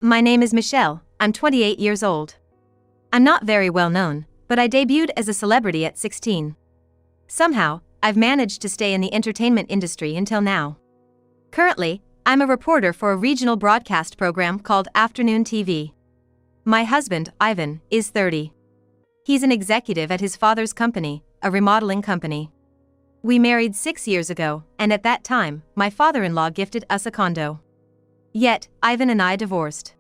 My name is Michelle, I'm 28 years old. I'm not very well known, but I debuted as a celebrity at 16. Somehow, I've managed to stay in the entertainment industry until now. Currently, I'm a reporter for a regional broadcast program called Afternoon TV. My husband, Ivan, is 30. He's an executive at his father's company, a remodeling company. We married 6 years ago, and at that time, my father-in-law gifted us a condo. Yet, Ivan and I divorced.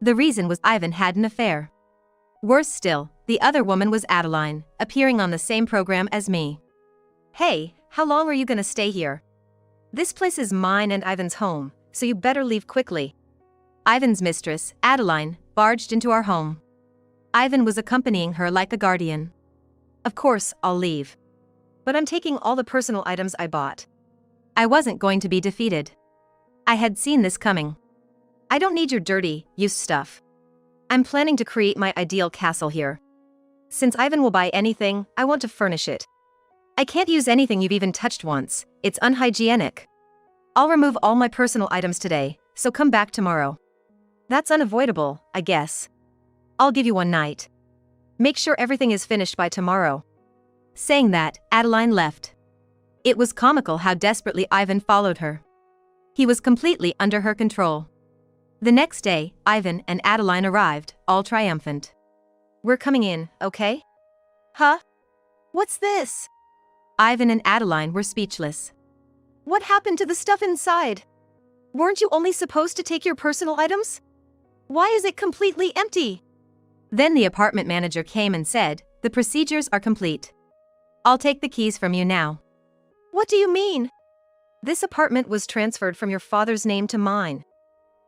The reason was Ivan had an affair. Worse still, the other woman was Adeline, appearing on the same program as me. Hey, how long are you gonna stay here? This place is mine and Ivan's home, so you better leave quickly. Ivan's mistress, Adeline, barged into our home. Ivan was accompanying her like a guardian. Of course, I'll leave. But I'm taking all the personal items I bought. I wasn't going to be defeated. I had seen this coming. I don't need your dirty, used stuff. I'm planning to create my ideal castle here. Since Ivan will buy anything, I want to furnish it. I can't use anything you've even touched once, it's unhygienic. I'll remove all my personal items today, so come back tomorrow. That's unavoidable, I guess. I'll give you one night. Make sure everything is finished by tomorrow. Saying that, Adeline left. It was comical how desperately Ivan followed her. He was completely under her control. The next day, Ivan and Adeline arrived, all triumphant. We're coming in, okay? Huh? What's this? Ivan and Adeline were speechless. What happened to the stuff inside? Weren't you only supposed to take your personal items? Why is it completely empty? Then the apartment manager came and said, the procedures are complete. I'll take the keys from you now. What do you mean? This apartment was transferred from your father's name to mine.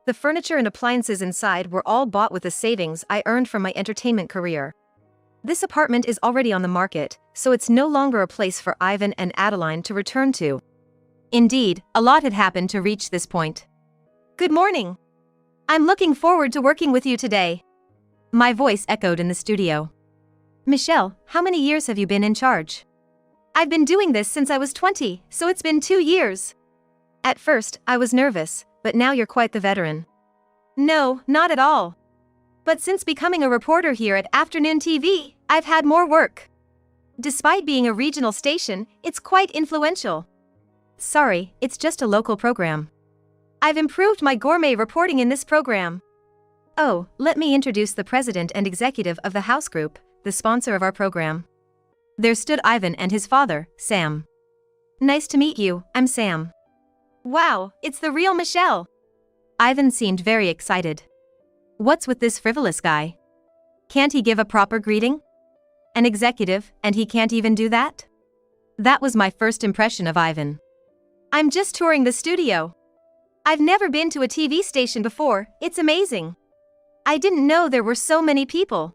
The furniture and appliances inside were all bought with the savings I earned from my entertainment career. This apartment is already on the market, so it's no longer a place for Ivan and Adeline to return to. Indeed, a lot had happened to reach this point. Good morning. I'm looking forward to working with you today. My voice echoed in the studio. Michelle, how many years have you been in charge? I've been doing this since I was 20, so it's been 2 years. At first, I was nervous, but now you're quite the veteran. No, not at all. But since becoming a reporter here at Afternoon TV, I've had more work. Despite being a regional station, it's quite influential. Sorry, it's just a local program. I've improved my gourmet reporting in this program. Oh, let me introduce the president and executive of the houThe Group, the sponsor of our program. There stood Ivan and his father, Sam. Nice to meet you, I'm Sam. Wow, it's the real Michelle. Ivan seemed very excited. What's with this frivolous guy? Can't he give a proper greeting? An executive, and he can't even do that? That was my first impression of Ivan. I'm just touring the studio. I've never been to a TV station before, it's amazing. I didn't know there were so many people.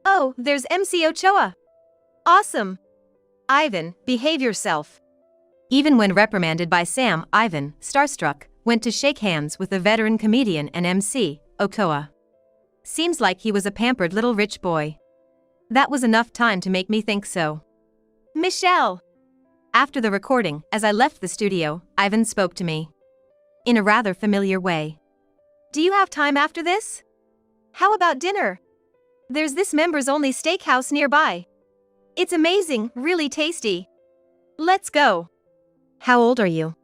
Oh, there's MC Ochoa. Awesome. Ivan, behave yourself. Even when reprimanded by Sam, Ivan, starstruck, went to shake hands with the veteran comedian and MC, Ochoa. Seems like he was a pampered little rich boy. That was enough time to make me think so. Michelle. After the recording, as I left the studio, Ivan spoke to me. In a rather familiar way. Do you have time after this? How about dinner? There's this members-only steakhouse nearby. It's amazing, really tasty. Let's go. How old are you?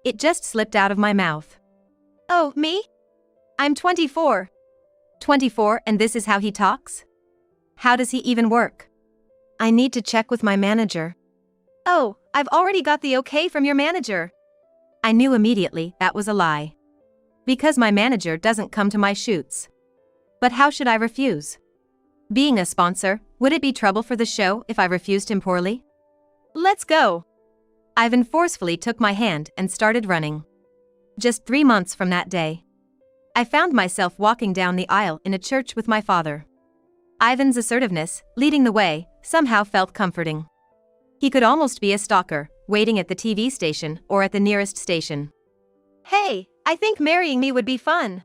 It just slipped out of my mouth. Oh, me? I'm 24. 24, and this is how he talks? How does he even work? I need to check with my manager. Oh, I've already got the okay from your manager. I knew immediately that was a lie. Because my manager doesn't come to my shoots. But how should I refuse? Being a sponsor, would it be trouble for the show if I refused him poorly? Let's go. Ivan forcefully took my hand and started running. Just 3 months from that day, I found myself walking down the aisle in a church with my father. Ivan's assertiveness, leading the way, somehow felt comforting. He could almost be a stalker, waiting at the TV station or at the nearest station. Hey, I think marrying me would be fun.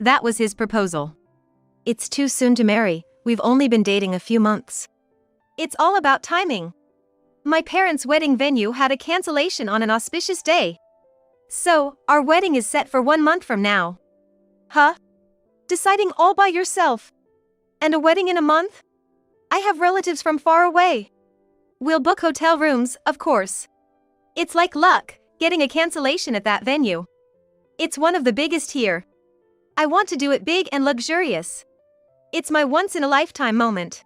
That was his proposal. It's too soon to marry, we've only been dating a few months. It's all about timing. My parents' wedding venue had a cancellation on an auspicious day. So, our wedding is set for 1 month from now. Huh? Deciding all by yourself. And a wedding in a month? I have relatives from far away. We'll book hotel rooms, of course. It's like luck, getting a cancellation at that venue. It's one of the biggest here. I want to do it big and luxurious. It's my once-in-a-lifetime moment.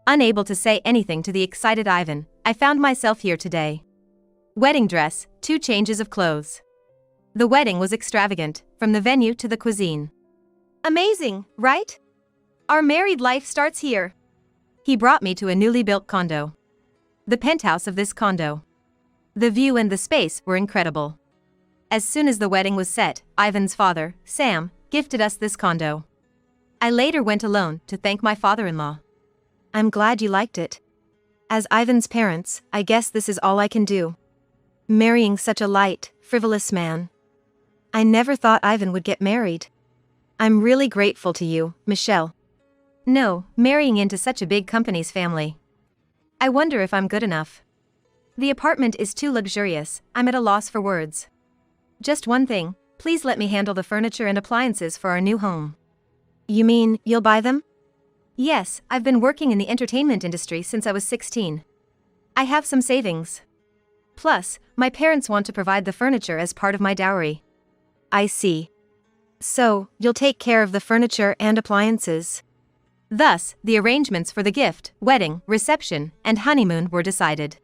Unable to say anything to the excited Ivan, I found myself here today. Wedding dress, 2 changes of clothes. The wedding was extravagant, from the venue to the cuisine. Amazing, right? Our married life starts here. He brought me to a newly built condo. The penthouse of this condo. The view and the space were incredible. As soon as the wedding was set, Ivan's father, Sam, gifted us this condo. I later went alone to thank my father-in-law. I'm glad you liked it. As Ivan's parents, I guess this is all I can do. Marrying such a light, frivolous man. I never thought Ivan would get married. I'm really grateful to you, Michelle. No, marrying into such a big company's family. I wonder if I'm good enough. The apartment is too luxurious, I'm at a loss for words. Just one thing, please let me handle the furniture and appliances for our new home. You mean, you'll buy them? Yes, I've been working in the entertainment industry since I was 16. I have some savings. Plus, my parents want to provide the furniture as part of my dowry. I see. So, you'll take care of the furniture and appliances. Thus, the arrangements for the gift, wedding, reception, and honeymoon were decided.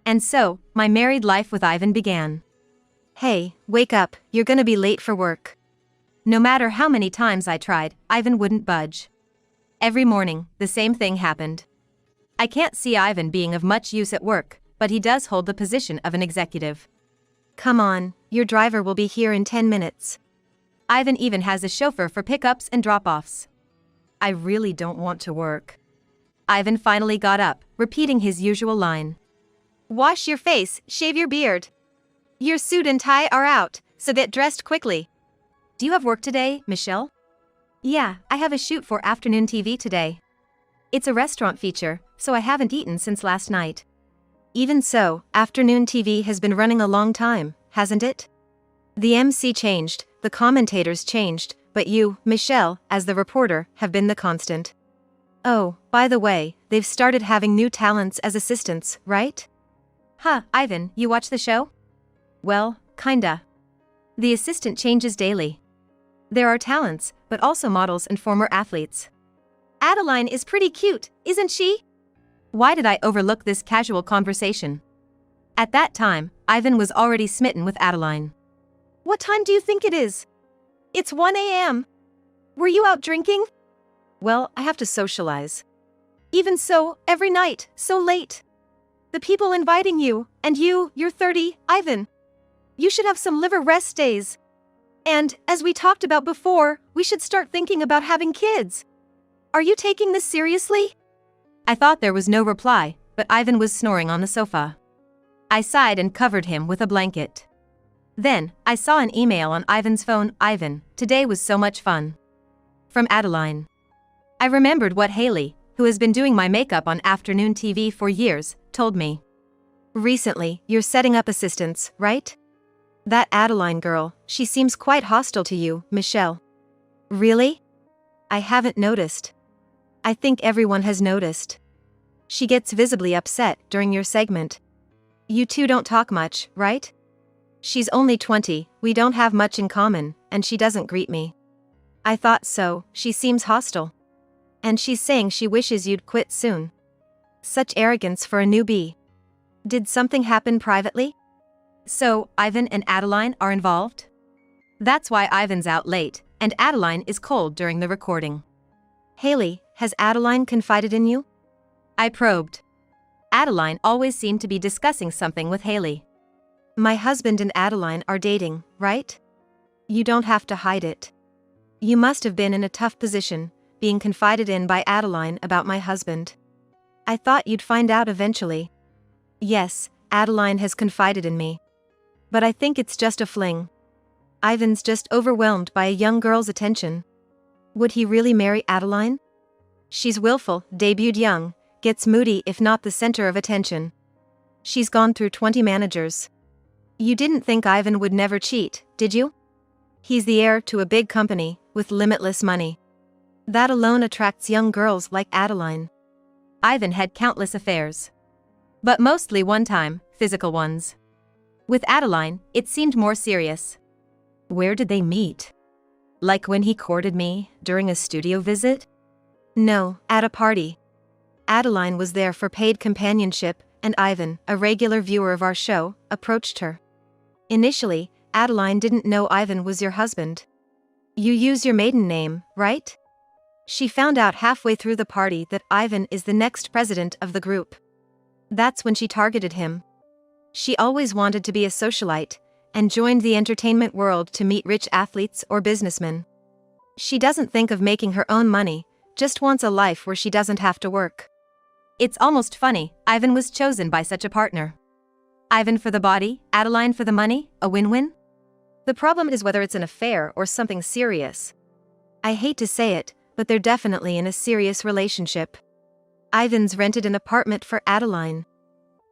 And so, my married life with Ivan began. Hey, wake up, you're gonna be late for work. No matter how many times I tried, Ivan wouldn't budge. Every morning, the same thing happened. I can't see Ivan being of much use at work, but he does hold the position of an executive. Come on, your driver will be here in 10 minutes. Ivan even has a chauffeur for pickups and drop-offs. I really don't want to work. Ivan finally got up, repeating his usual line. Wash your face, shave your beard. Your suit and tie are out, so get dressed quickly. Do you have work today, Michelle? Yeah, I have a shoot for afternoon TV today. It's a restaurant feature, so I haven't eaten since last night. Even so, afternoon TV has been running a long time, hasn't it? The MC changed, the commentators changed, but you, Michelle, as the reporter, have been the constant. Oh, by the way, they've started having new talents as assistants, right? Huh, Ivan, you watch the show? Well, kinda. The assistant changes daily. There are talents, but also models and former athletes. Adeline is pretty cute, isn't she? Why did I overlook this casual conversation? At that time, Ivan was already smitten with Adeline. What time do you think it is? It's 1 a.m. Were you out drinking? Well, I have to socialize. Even so, every night, so late. The people inviting you, and you're 30, Ivan. You should have some liver rest days. And, as we talked about before, we should start thinking about having kids. Are you taking this seriously? I thought there was no reply, but Ivan was snoring on the sofa. I sighed and covered him with a blanket. Then, I saw an email on Ivan's phone. Ivan, today was so much fun. From Adeline. I remembered what Haley, who has been doing my makeup on afternoon TV for years, told me. Recently, you're setting up assistants, right? That Adeline girl, she seems quite hostile to you, Michelle. Really? I haven't noticed. I think everyone has noticed. She gets visibly upset during your segment. You two don't talk much, right? She's only 20, we don't have much in common, and she doesn't greet me. I thought so, she seems hostile. And she's saying she wishes you'd quit soon. Such arrogance for a newbie. Did something happen privately? So, Ivan and Adeline are involved? That's why Ivan's out late, and Adeline is cold during the recording. Haley, has Adeline confided in you? I probed. Adeline always seemed to be discussing something with Haley. My husband and Adeline are dating, right? You don't have to hide it. You must have been in a tough position, being confided in by Adeline about my husband. I thought you'd find out eventually. Yes, Adeline has confided in me. But I think it's just a fling. Ivan's just overwhelmed by a young girl's attention. Would he really marry Adeline? She's willful, debuted young, gets moody if not the center of attention. She's gone through 20 managers. You didn't think Ivan would never cheat, did you? He's the heir to a big company, with limitless money. That alone attracts young girls like Adeline. Ivan had countless affairs. But mostly one-time, physical ones. With Adeline, it seemed more serious. Where did they meet? Like when he courted me, during a studio visit? No, at a party. Adeline was there for paid companionship, and Ivan, a regular viewer of our show, approached her. Initially, Adeline didn't know Ivan was your husband. You use your maiden name, right? She found out halfway through the party that Ivan is the next president of the group. That's when she targeted him. She always wanted to be a socialite, and joined the entertainment world to meet rich athletes or businessmen. She doesn't think of making her own money, just wants a life where she doesn't have to work. It's almost funny, Ivan was chosen by such a partner. Ivan for the body, Adeline for the money, a win-win? The problem is whether it's an affair or something serious. I hate to say it, but they're definitely in a serious relationship. Ivan's rented an apartment for Adeline.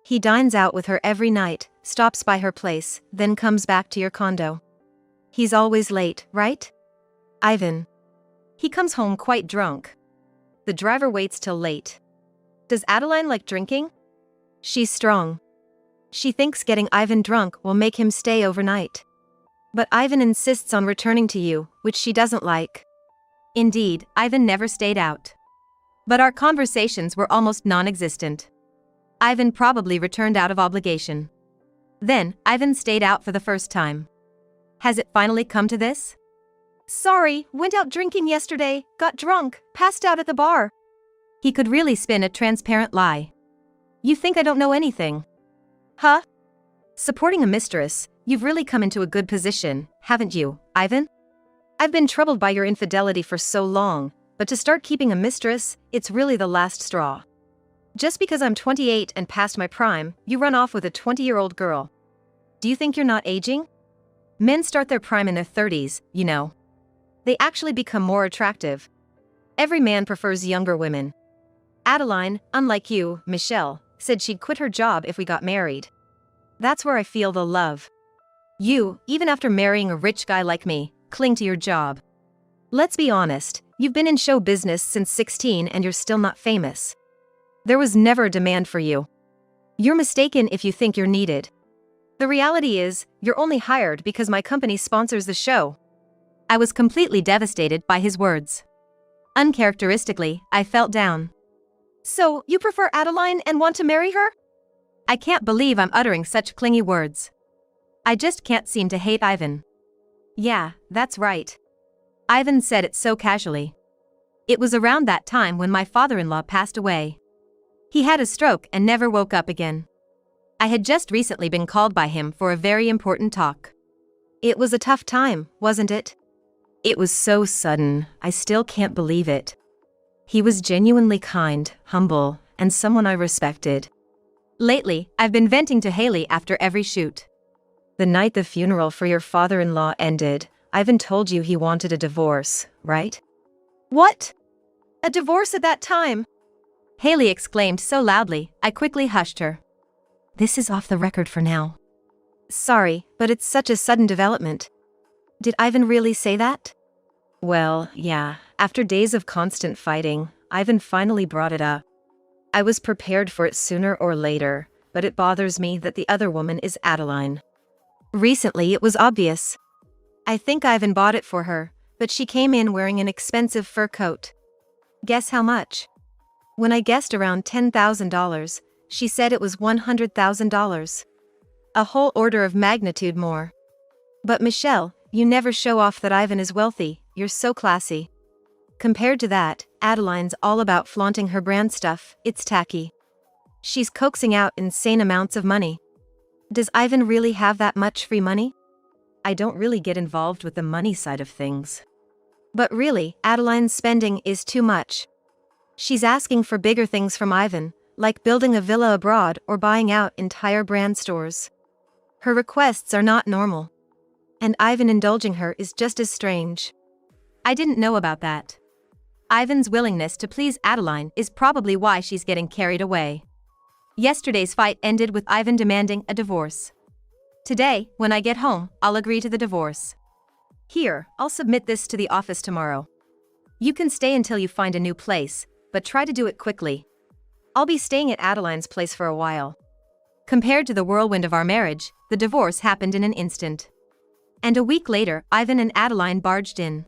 He dines out with her every night, stops by her place, then comes back to your condo. He's always late, right? Ivan. He comes home quite drunk. The driver waits till late. Does Adeline like drinking? She's strong. She thinks getting Ivan drunk will make him stay overnight. But Ivan insists on returning to you, which she doesn't like. Indeed, Ivan never stayed out. But our conversations were almost non-existent. Ivan probably returned out of obligation. Then, Ivan stayed out for the first time. Has it finally come to this? Sorry, went out drinking yesterday, got drunk, passed out at the bar. He could really spin a transparent lie. You think I don't know anything? Huh? Supporting a mistress, you've really come into a good position, haven't you, Ivan? I've been troubled by your infidelity for so long, but to start keeping a mistress, it's really the last straw. Just because I'm 28 and past my prime, you run off with a 20-year-old girl. Do you think you're not aging? Men start their prime in their 30s, you know. They actually become more attractive. Every man prefers younger women. Adeline, unlike you, Michelle, said she'd quit her job if we got married. That's where I feel the love. You, even after marrying a rich guy like me, cling to your job. Let's be honest, you've been in show business since 16 and you're still not famous. There was never a demand for you. You're mistaken if you think you're needed. The reality is, you're only hired because my company sponsors the show. I was completely devastated by his words. Uncharacteristically, I felt down. So, you prefer Adeline and want to marry her? I can't believe I'm uttering such clingy words. I just can't seem to hate Ivan. Yeah, that's right. Ivan said it so casually. It was around that time when my father-in-law passed away. He had a stroke and never woke up again. I had just recently been called by him for a very important talk. It was a tough time, wasn't it? It was so sudden, I still can't believe it. He was genuinely kind, humble, and someone I respected. Lately, I've been venting to Haley after every shoot. The night the funeral for your father-in-law ended, Ivan told you he wanted a divorce, right? What? A divorce at that time? Haley exclaimed so loudly, I quickly hushed her. This is off the record for now. Sorry, but it's such a sudden development. Did Ivan really say that? Well, yeah, after days of constant fighting, Ivan finally brought it up. I was prepared for it sooner or later, but it bothers me that the other woman is Adeline. Recently it was obvious. I think Ivan bought it for her, but she came in wearing an expensive fur coat. Guess how much? When I guessed around $10,000, she said it was $100,000. A whole order of magnitude more. But Michelle, you never show off that Ivan is wealthy, you're so classy. Compared to that, Adeline's all about flaunting her brand stuff, it's tacky. She's coaxing out insane amounts of money. Does Ivan really have that much free money? I don't really get involved with the money side of things. But really, Adeline's spending is too much. She's asking for bigger things from Ivan, like building a villa abroad or buying out entire brand stores. Her requests are not normal. And Ivan indulging her is just as strange. I didn't know about that. Ivan's willingness to please Adeline is probably why she's getting carried away. Yesterday's fight ended with Ivan demanding a divorce. Today, when I get home, I'll agree to the divorce. Here, I'll submit this to the office tomorrow. You can stay until you find a new place, but try to do it quickly. I'll be staying at Adeline's place for a while. Compared to the whirlwind of our marriage, the divorce happened in an instant. And a week later, Ivan and Adeline barged in.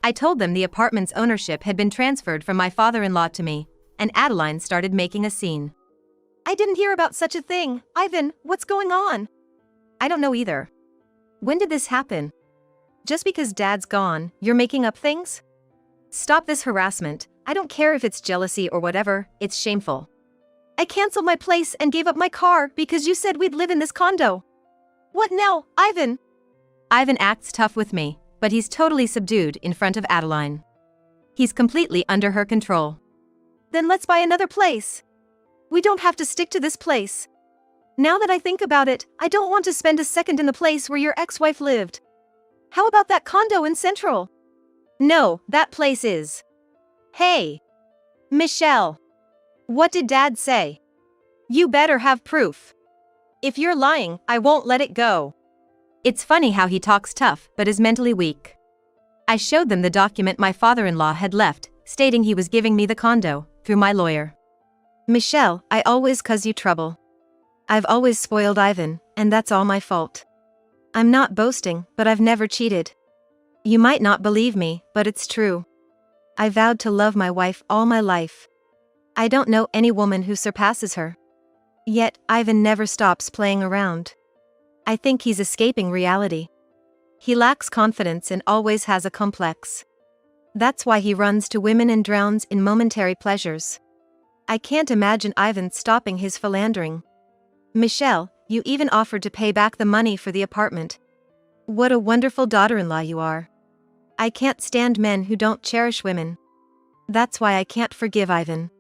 I told them the apartment's ownership had been transferred from my father-in-law to me, and Adeline started making a scene. I didn't hear about such a thing. Ivan, what's going on? I don't know either. When did this happen? Just because Dad's gone, you're making up things? Stop this harassment. I don't care if it's jealousy or whatever, it's shameful. I canceled my place and gave up my car because you said we'd live in this condo. What now, Ivan? Ivan acts tough with me, but he's totally subdued in front of Adeline. He's completely under her control. Then let's buy another place. We don't have to stick to this place. Now that I think about it, I don't want to spend a second in the place where your ex-wife lived. How about that condo in Central? No, that place is. Hey! Michelle! What did Dad say? You better have proof. If you're lying, I won't let it go. It's funny how he talks tough but is mentally weak. I showed them the document my father-in-law had left, stating he was giving me the condo, through my lawyer. Michelle, I always cause you trouble. I've always spoiled Ivan, and that's all my fault. I'm not boasting, but I've never cheated. You might not believe me, but it's true. I vowed to love my wife all my life. I don't know any woman who surpasses her. Yet, Ivan never stops playing around. I think he's escaping reality. He lacks confidence and always has a complex. That's why he runs to women and drowns in momentary pleasures. I can't imagine Ivan stopping his philandering. Michelle, you even offered to pay back the money for the apartment. What a wonderful daughter-in-law you are. I can't stand men who don't cherish women. That's why I can't forgive Ivan.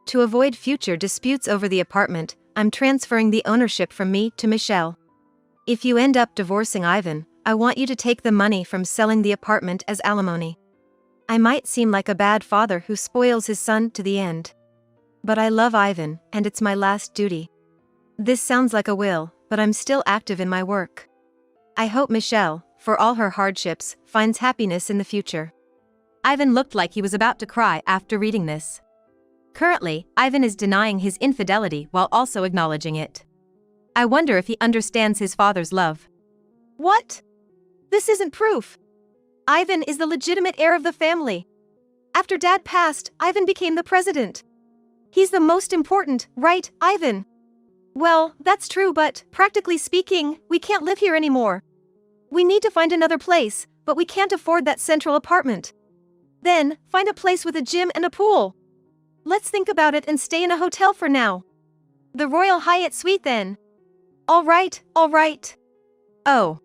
To avoid future disputes over the apartment, I'm transferring the ownership from me to Michelle. If you end up divorcing Ivan, I want you to take the money from selling the apartment as alimony. I might seem like a bad father who spoils his son to the end. But I love Ivan, and it's my last duty. This sounds like a will, but I'm still active in my work. I hope Michelle, for all her hardships, finds happiness in the future. Ivan looked like he was about to cry after reading this. Currently, Ivan is denying his infidelity while also acknowledging it. I wonder if he understands his father's love. What? This isn't proof. Ivan is the legitimate heir of the family. After Dad passed, Ivan became the president. He's the most important, right, Ivan? Well, that's true, but, practically speaking, we can't live here anymore. We need to find another place, but we can't afford that central apartment. Then, find a place with a gym and a pool. Let's think about it and stay in a hotel for now. The Royal Hyatt Suite then. All right, all right. Oh.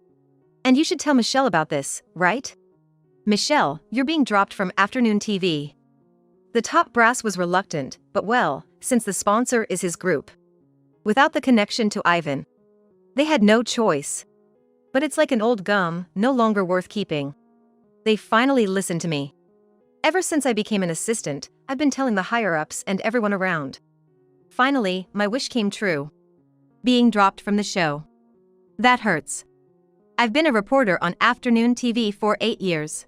And you should tell Michelle about this, right? Michelle, you're being dropped from afternoon TV. The top brass was reluctant, but well, since the sponsor is his group. Without the connection to Ivan, they had no choice. But it's like an old gum, no longer worth keeping. They finally listened to me. Ever since I became an assistant, I've been telling the higher-ups and everyone around. Finally, my wish came true. Being dropped from the show. That hurts. I've been a reporter on afternoon TV for 8 years.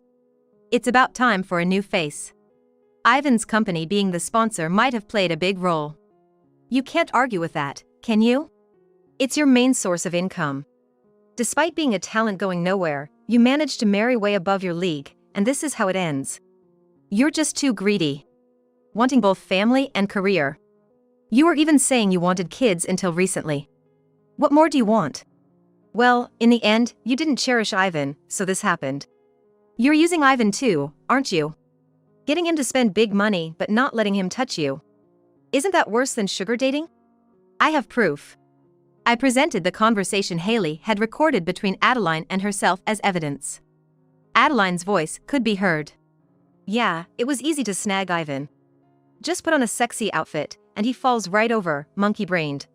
It's about time for a new face. Ivan's company being the sponsor might have played a big role. You can't argue with that, can you? It's your main source of income. Despite being a talent going nowhere, you managed to marry way above your league, and this is how it ends. You're just too greedy. Wanting both family and career. You were even saying you wanted kids until recently. What more do you want? Well, in the end, you didn't cherish Ivan, so this happened. You're using Ivan too, aren't you? Getting him to spend big money but not letting him touch you. Isn't that worse than sugar dating? I have proof. I presented the conversation Haley had recorded between Adeline and herself as evidence. Adeline's voice could be heard. Yeah, it was easy to snag Ivan. Just put on a sexy outfit, and he falls right over, monkey-brained.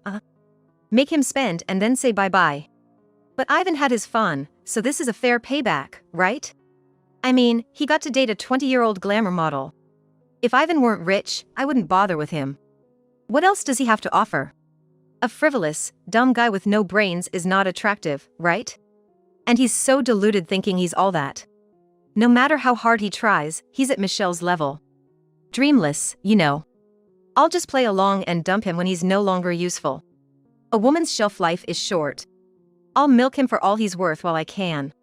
Make him spend and then say bye-bye. But Ivan had his fun, so this is a fair payback, right? I mean, he got to date a 20-year-old glamour model. If Ivan weren't rich, I wouldn't bother with him. What else does he have to offer? A frivolous, dumb guy with no brains is not attractive, right? And he's so deluded thinking he's all that. No matter how hard he tries, he's at Michelle's level. Dreamless, you know. I'll just play along and dump him when he's no longer useful. A woman's shelf life is short. I'll milk him for all he's worth while I can.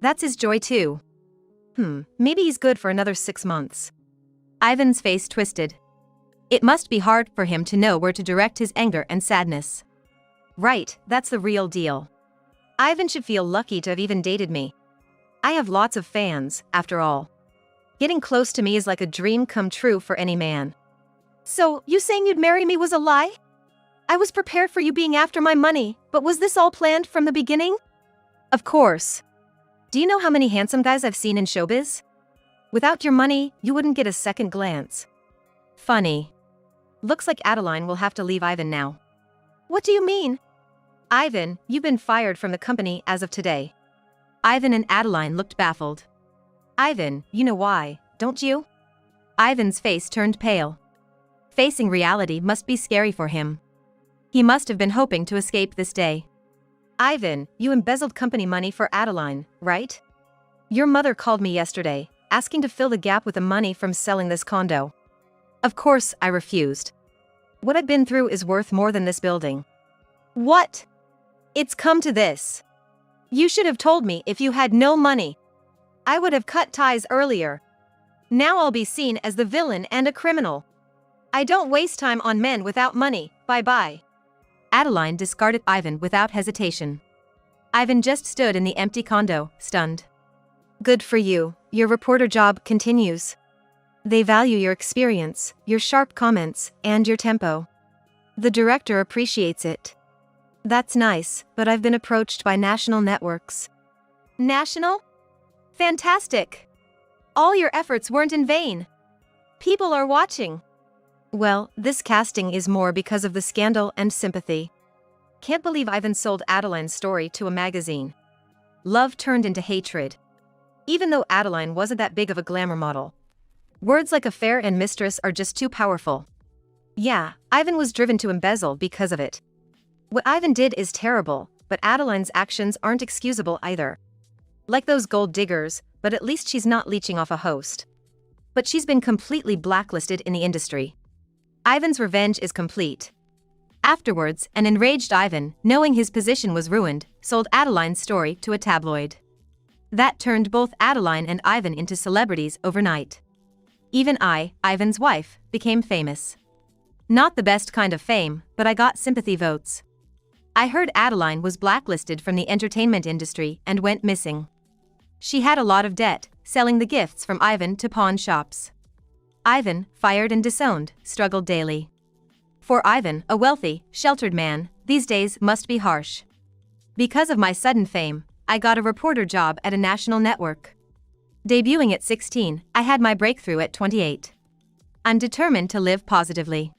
That's his joy too. Maybe he's good for another 6 months. Ivan's face twisted. It must be hard for him to know where to direct his anger and sadness. Right, that's the real deal. Ivan should feel lucky to have even dated me. I have lots of fans, after all. Getting close to me is like a dream come true for any man. So, you saying you'd marry me was a lie? I was prepared for you being after my money, but was this all planned from the beginning? Of course. Do you know how many handsome guys I've seen in showbiz? Without your money, you wouldn't get a second glance. Funny. Looks like Adeline will have to leave Ivan now. What do you mean? Ivan, you've been fired from the company as of today. Ivan and Adeline looked baffled. Ivan, you know why, don't you? Ivan's face turned pale. Facing reality must be scary for him. He must have been hoping to escape this day. Ivan, you embezzled company money for Adeline, right? Your mother called me yesterday, asking to fill the gap with the money from selling this condo. Of course, I refused. What I've been through is worth more than this building. What? It's come to this. You should have told me if you had no money. I would have cut ties earlier. Now I'll be seen as the villain and a criminal. I don't waste time on men without money, bye-bye. Adeline discarded Ivan without hesitation. Ivan just stood in the empty condo, stunned. Good for you, your reporter job continues. They value your experience, your sharp comments, and your tempo. The director appreciates it. That's nice, but I've been approached by national networks. National? Fantastic! All your efforts weren't in vain. People are watching. Well, this casting is more because of the scandal and sympathy. Can't believe Ivan sold Adeline's story to a magazine. Love turned into hatred. Even though Adeline wasn't that big of a glamour model. Words like affair and mistress are just too powerful. Yeah, Ivan was driven to embezzle because of it. What Ivan did is terrible, but Adeline's actions aren't excusable either. Like those gold diggers, but at least she's not leeching off a host. But she's been completely blacklisted in the industry. Ivan's revenge is complete. Afterwards, an enraged Ivan, knowing his position was ruined, sold Adeline's story to a tabloid. That turned both Adeline and Ivan into celebrities overnight. Even I, Ivan's wife, became famous. Not the best kind of fame, but I got sympathy votes. I heard Adeline was blacklisted from the entertainment industry and went missing. She had a lot of debt, selling the gifts from Ivan to pawn shops. Ivan, fired and disowned, struggled daily. For Ivan, a wealthy, sheltered man, these days must be harsh. Because of my sudden fame, I got a reporter job at a national network. Debuting at 16, I had my breakthrough at 28. I'm determined to live positively.